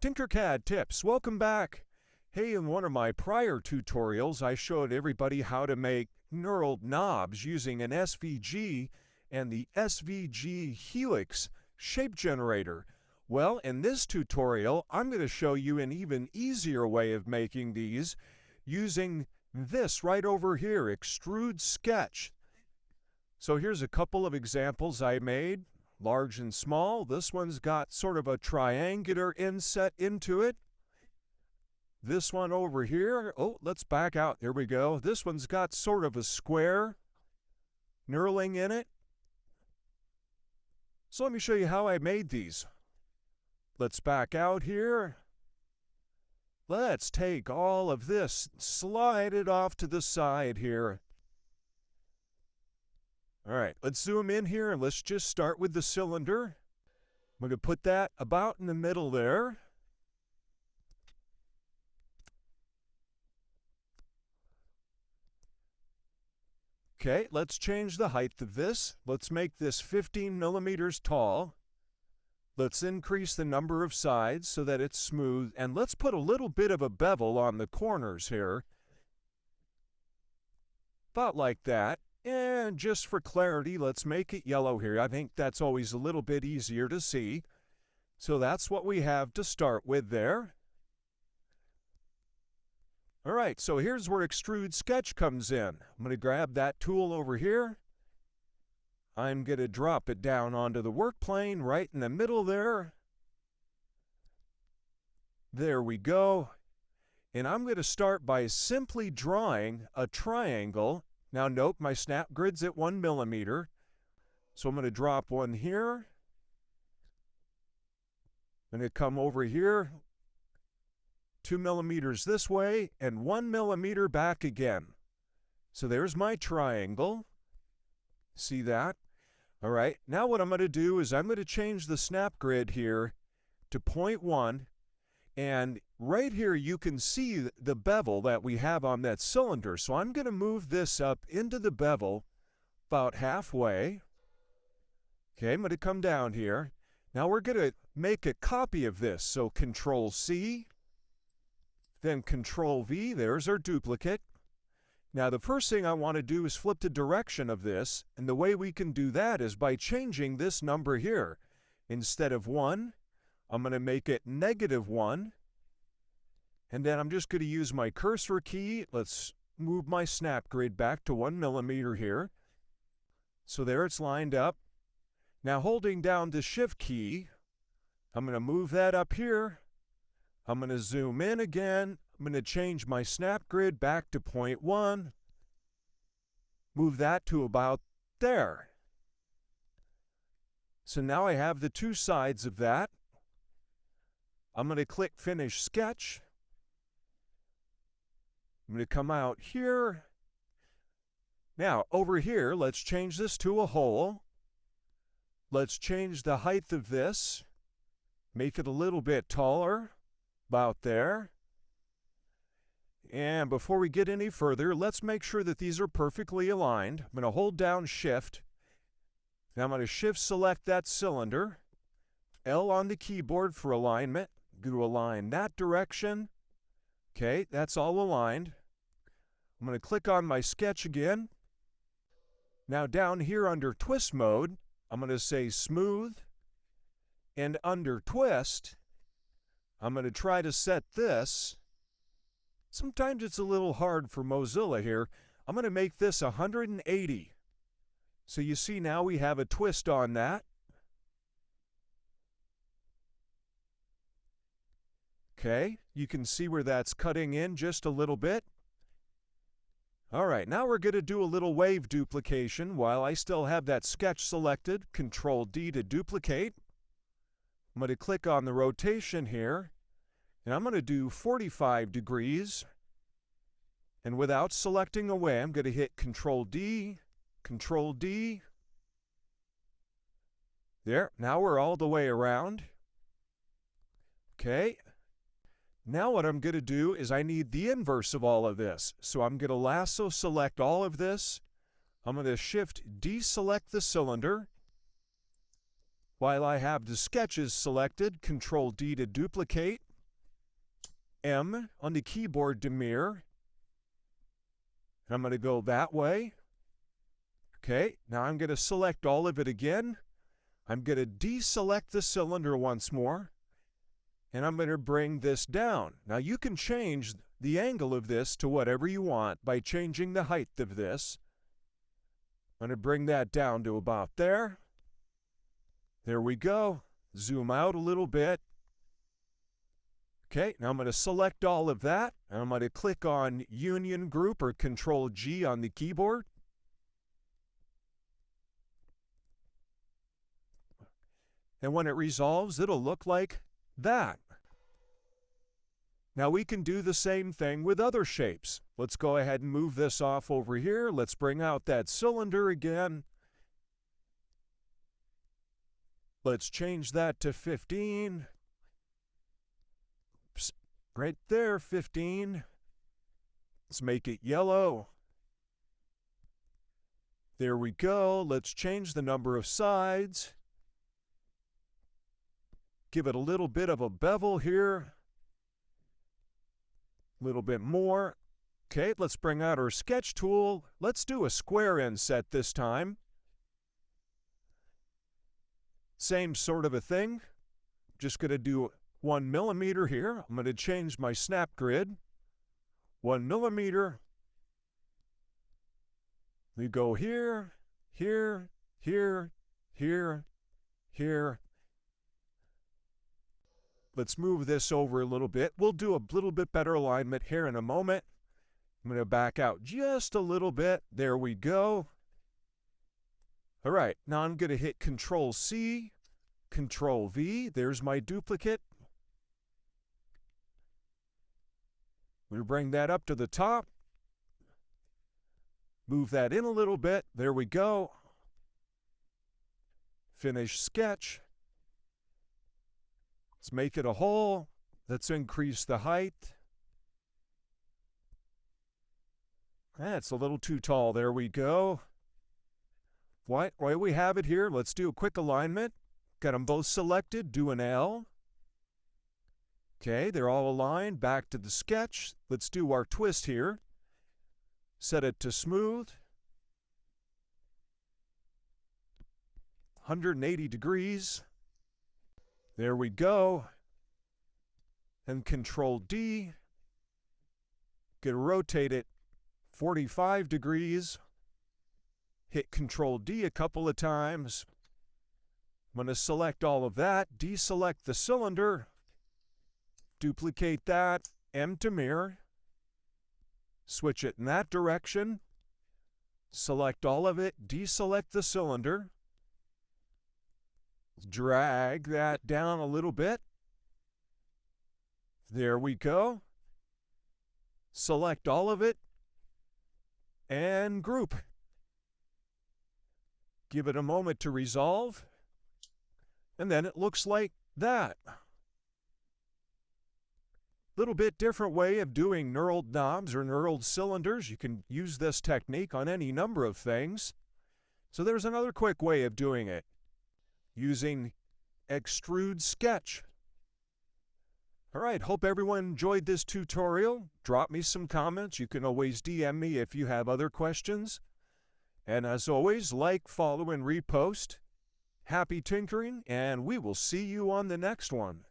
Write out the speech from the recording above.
TinkerCAD tips, welcome back. Hey, in one of my prior tutorials, I showed everybody how to make knurled knobs using an SVG and the SVG Helix shape generator. Well, in this tutorial, I'm going to show you an even easier way of making these using this right over here, Extrude Sketch. So here's a couple of examples I made. Large and small. This one's got sort of a triangular inset into it. This one over here, let's back out. There we go. This one's got sort of a square knurling in it. So let me show you how I made these. Let's back out here. Let's take all of this, slide it off to the side here. All right, let's zoom in here and let's just start with the cylinder. I'm going to put that about in the middle there. Okay, let's change the height of this. Let's make this 15 millimeters tall. Let's increase the number of sides so that it's smooth, and let's put a little bit of a bevel on the corners here. About like that. And just for clarity, let's make it yellow here. I think that's always a little bit easier to see. So that's what we have to start with there. All right, so here's where Extrude Sketch comes in. I'm going to grab that tool over here. I'm going to drop it down onto the work plane right in the middle there. There we go. And I'm going to start by simply drawing a triangle. Now note my snap grid's at 1 millimeter. So I'm going to drop one here. I'm going to come over here, 2 millimeters this way, and 1 millimeter back again. So there's my triangle. See that? All right, now what I'm going to do is I'm going to change the snap grid here to 0.1. And right here you can see the bevel that we have on that cylinder. So I'm going to move this up into the bevel about halfway. Okay, I'm going to come down here. Now we're going to make a copy of this. So Control C, then Control V, there's our duplicate. Now the first thing I want to do is flip the direction of this, and the way we can do that is by changing this number here. Instead of 1, I'm going to make it -1, and then I'm just going to use my cursor key. Let's move my snap grid back to 1 millimeter here. So there it's lined up. Now holding down the Shift key, I'm going to move that up here. I'm going to zoom in again. I'm going to change my snap grid back to 0.1. Move that to about there. So now I have the two sides of that. I'm going to click Finish Sketch. I'm going to come out here. Now, over here, let's change this to a hole. Let's change the height of this. Make it a little bit taller, about there. And before we get any further, let's make sure that these are perfectly aligned. I'm going to hold down Shift. Now I'm going to Shift select that cylinder. L on the keyboard for alignment. Going to align that direction. Okay, that's all aligned. I'm going to click on my sketch again. Now down here under twist mode, I'm going to say smooth. And under twist, I'm going to try to set this. Sometimes it's a little hard for Mozilla here. I'm going to make this 180. So you see now we have a twist on that. Okay, you can see where that's cutting in just a little bit. All right, now we're going to do a little wave duplication while I still have that sketch selected. Control D to duplicate. I'm going to click on the rotation here, and I'm going to do 45 degrees. And without selecting away, I'm going to hit Control D, Control D. There, now we're all the way around. Okay. Now what I'm going to do is I need the inverse of all of this. So I'm going to lasso select all of this. I'm going to Shift deselect the cylinder. While I have the sketches selected, Control D to duplicate. M on the keyboard to mirror. I'm going to go that way. Okay, now I'm going to select all of it again. I'm going to deselect the cylinder once more. And I'm going to bring this down. Now you can change the angle of this to whatever you want by changing the height of this. I'm going to bring that down to about there. There we go. Zoom out a little bit. Okay, now I'm going to select all of that, and I'm going to click on Union Group or Control G on the keyboard. And when it resolves, it'll look like that. Now we can do the same thing with other shapes. Let's go ahead and move this off over here. Let's bring out that cylinder again. Let's change that to 15. Oops, right there, 15. Let's make it yellow. There we go. Let's change the number of sides. Give it a little bit of a bevel here. A little bit more. Okay, let's bring out our sketch tool. Let's do a square inset this time. Same sort of a thing. Just going to do 1 millimeter here. I'm going to change my snap grid. 1 millimeter. We go here, here, here, here, here. Let's move this over a little bit. We'll do a little bit better alignment here in a moment. I'm going to back out just a little bit. There we go. All right, now I'm going to hit Control C, Control V. There's my duplicate. We bring that up to the top. Move that in a little bit. There we go. Finish sketch. Let's make it a hole. Let's increase the height. That's a little too tall. There we go. While we have it here, let's do a quick alignment. Got them both selected. Do an L. Okay, they're all aligned. Back to the sketch. Let's do our twist here. Set it to smooth. 180 degrees. There we go. And Control D. Gonna rotate it 45 degrees. Hit Control D a couple of times. I'm gonna select all of that, deselect the cylinder, duplicate that, M to mirror, switch it in that direction, select all of it, deselect the cylinder, drag that down a little bit. There we go. Select all of it and group. Give it a moment to resolve, and then it looks like that. Little bit different way of doing knurled knobs or knurled cylinders. You can use this technique on any number of things. So there's another quick way of doing it, using Extrude Sketch. All right, hope everyone enjoyed this tutorial. Drop me some comments. You can always DM me if you have other questions. And as always, like, follow, and repost. Happy tinkering, and we will see you on the next one.